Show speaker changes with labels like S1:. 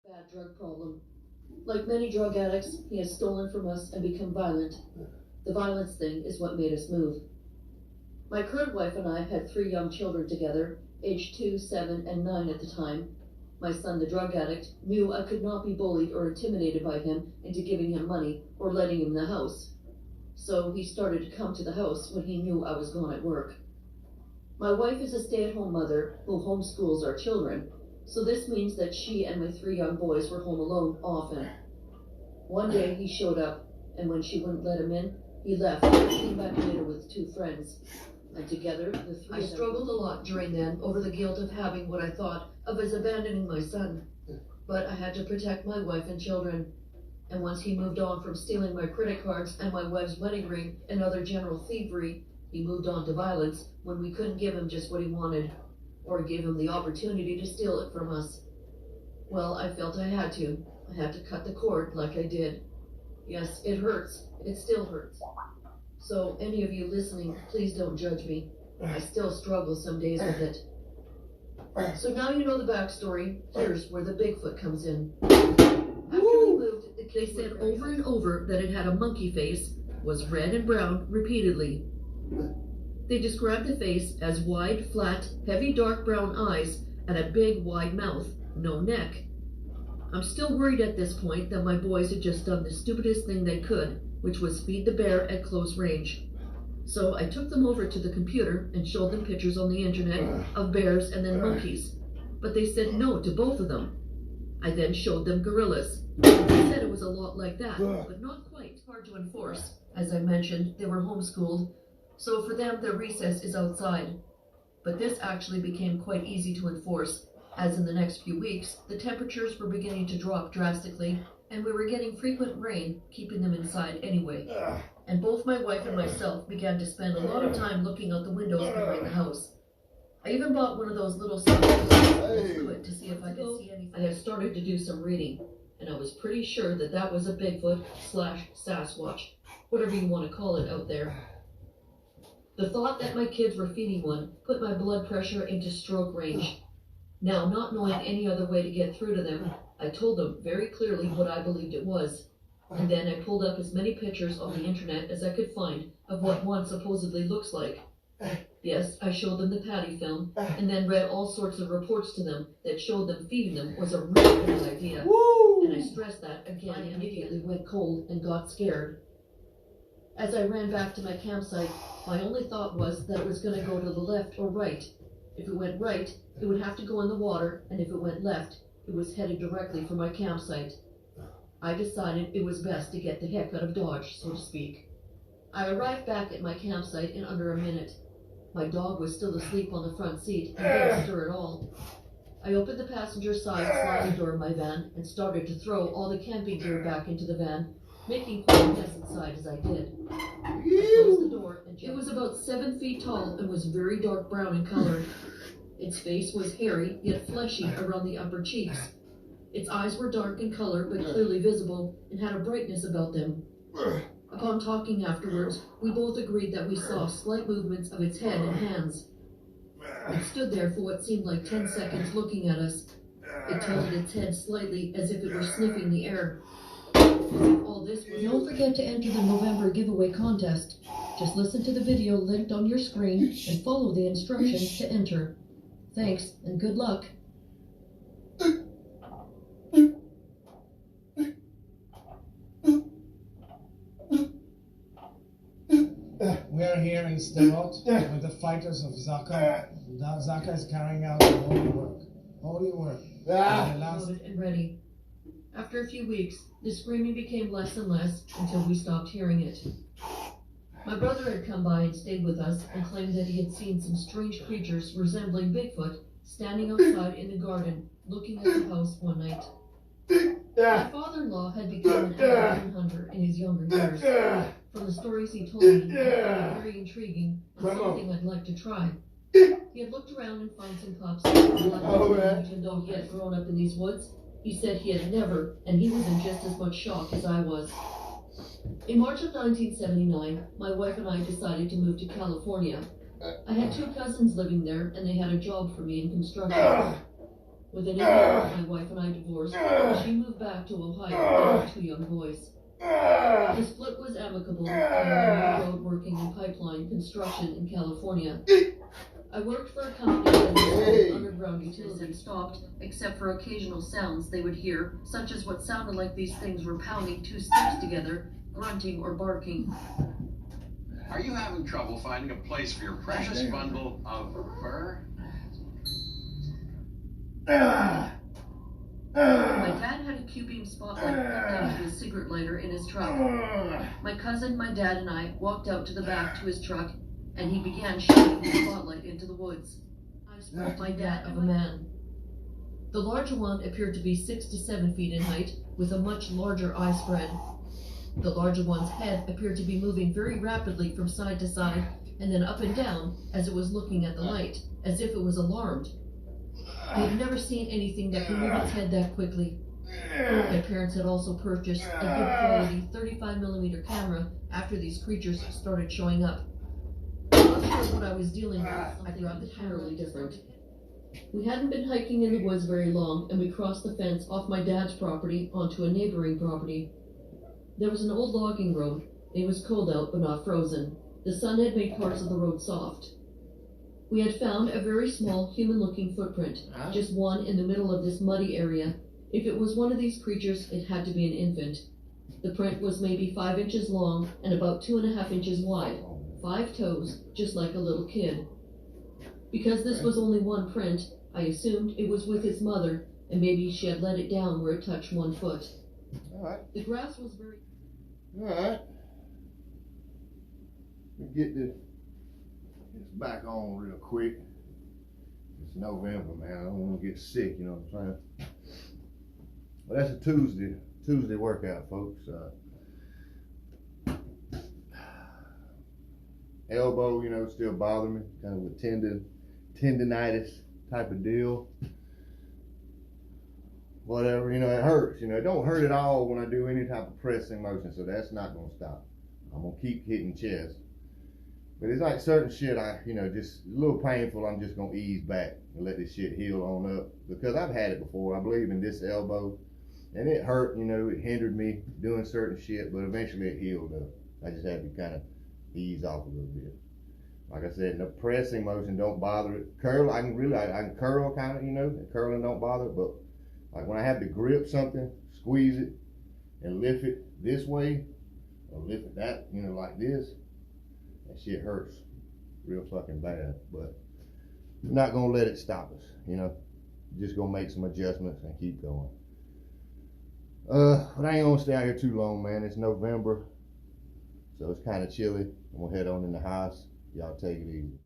S1: Bad drug problem. Like many drug addicts, he has stolen from us and become violent. The violence thing is what made us move. My current wife and I had 3 young children together, aged 2, 7, and 9 at the time. My son, the drug addict, knew I could not be bullied or intimidated by him into giving him money or letting him in the house. So he started to come to the house when he knew I was gone at work. My wife is a stay-at-home mother who homeschools our children, so this means that she and my 3 young boys were home alone often. One day he showed up, and when she wouldn't let him in, he left and came back later with 2 friends. And together, the 3 I struggled a lot during then over the guilt of having what I thought of as abandoning my son. But I had to protect my wife and children. And once he moved on from stealing my credit cards and my wife's wedding ring and other general thievery, he moved on to violence when we couldn't give him just what he wanted, or give him the opportunity to steal it from us. Well, I felt I had to. I had to cut the cord like I did. Yes, it hurts. It still hurts. So any of you listening, please don't judge me. I still struggle some days with it. So now you know the backstory. Here's where the Bigfoot comes in. After we moved, they said over and over that it had a monkey face, was red and brown repeatedly. They described the face as wide, flat, heavy dark brown eyes and a big, wide mouth, no neck. I'm still worried at this point that my boys had just done the stupidest thing they could, which was feed the bear at close range. So I took them over to the computer and showed them pictures on the internet of bears and then monkeys. But they said no to both of them. I then showed them gorillas. They said it was a lot like that, but not quite. Hard to enforce. As I mentioned, they were homeschooled, so for them their recess is outside. But this actually became quite easy to enforce, as in the next few weeks, the temperatures were beginning to drop drastically, and we were getting frequent rain, keeping them inside anyway. And both my wife and myself began to spend a lot of time looking out the windows behind the house. I even bought one of those little fluid to see if I could see anything. I had started to do some reading, and I was pretty sure that that was a Bigfoot / Sasquatch, whatever you want to call it out there. The thought that my kids were feeding one put my blood pressure into stroke range. Now, not knowing any other way to get through to them, I told them very clearly what I believed it was. And then I pulled up as many pictures on the internet as I could find of what one supposedly looks like. Yes, I showed them the Patty film, and then read all sorts of reports to them that showed them feeding them was a really good idea. And I stressed that again and immediately went cold and got scared. As I ran back to my campsite, my only thought was that it was going to go to the left or right. If it went right, it would have to go in the water, and if it went left, it was headed directly for my campsite. I decided it was best to get the heck out of Dodge, so to speak. I arrived back at my campsite in under a minute. My dog was still asleep on the front seat and didn't stir at all. I opened the passenger side sliding door of my van and started to throw all the camping gear back into the van, making quite a mess inside as I did. I closed the door, and it was about 7 feet tall and was very dark brown in color. Its face was hairy, yet fleshy around the upper cheeks. Its eyes were dark in color, but clearly visible, and had a brightness about them. Upon talking afterwards, we both agreed that we saw slight movements of its head and hands. It stood there for what seemed like 10 seconds looking at us. It tilted its head slightly as if it were sniffing the air. All this was... Don't forget to enter the November giveaway contest. Just listen to the video linked on your screen and follow the instructions to enter. Thanks, and good luck.
S2: We are here in Sderot with the fighters of Zaka. Zaka is carrying out the holy work. Holy work.
S1: Loaded and ready. After a few weeks, the screaming became less and less until we stopped hearing it. My brother had come by and stayed with us and claimed that he had seen some strange creatures resembling Bigfoot standing outside in the garden looking at the house one night. My father-in-law had become an avid hunter in his younger years. From the stories he told me, it was very intriguing and something I'd like to try. He had looked around and found some pups, even though he had grown up in these woods. He said he had never, and he was in just as much shock as I was. In March of 1979, my wife and I decided to move to California. I had 2 cousins living there, and they had a job for me in construction. Within a year, my wife and I divorced. She moved back to Ohio with 2 young boys. The split was amicable. I was on the road working in pipeline construction in California. I worked for a company that installed underground utilities and stopped, except for occasional sounds they would hear, such as what sounded like these things were pounding 2 sticks together, grunting or barking.
S3: Are you having trouble finding a place for your precious bundle of fur?
S1: My dad had a Q-beam spotlight hooked up to his cigarette lighter in his truck. My cousin, my dad, and I walked out to the back to his truck, and he began shining the spotlight into the woods. I spotted my dad of a man. The larger one appeared to be 6 to 7 feet in height, with a much larger eye spread. The larger one's head appeared to be moving very rapidly from side to side, and then up and down as it was looking at the light, as if it was alarmed. I had never seen anything that could move its head that quickly. My parents had also purchased a good quality 35mm camera after these creatures started showing up. I'm not sure what I was dealing with. I thought entirely different. We hadn't been hiking in the woods very long, and we crossed the fence off my dad's property onto a neighboring property. There was an old logging road. It was cold out, but not frozen. The sun had made parts of the road soft. We had found a very small human-looking footprint, just one in the middle of this muddy area. If it was one of these creatures, it had to be an infant. The print was maybe 5 inches long and about 2.5 inches wide. 5 toes, just like a little kid. Because this was only one print, I assumed it was with its mother, and maybe she had let it down where it touched 1 foot.
S4: Alright.
S1: The grass was very...
S4: Alright. Get this back on real quick. It's November, man. I don't want to get sick, you know what I'm saying? But that's a Tuesday workout, folks. Elbow, you know, still bothering me. Kind of a tendonitis type of deal. Whatever, you know, it hurts. You know, it don't hurt at all when I do any type of pressing motion, so that's not gonna stop. I'm gonna keep hitting chest. But it's like certain shit, you know, just a little painful, I'm just gonna ease back and let this shit heal on up. Because I've had it before. I believe in this elbow. And it hurt, you know, it hindered me doing certain shit, but eventually it healed up. I just had to kind of ease off a little bit. Like I said, the pressing motion don't bother it. Curl, I can curl kind of, you know, and curling don't bother it, but like when I have to grip something, squeeze it, and lift it this way, or lift it that, you know, like this, that shit hurts real fucking bad. But we're not gonna let it stop us, you know. Just gonna make some adjustments and keep going. But I ain't gonna stay out here too long, man. It's November, so it's kind of chilly. I'm gonna head on in the house. Y'all take it easy.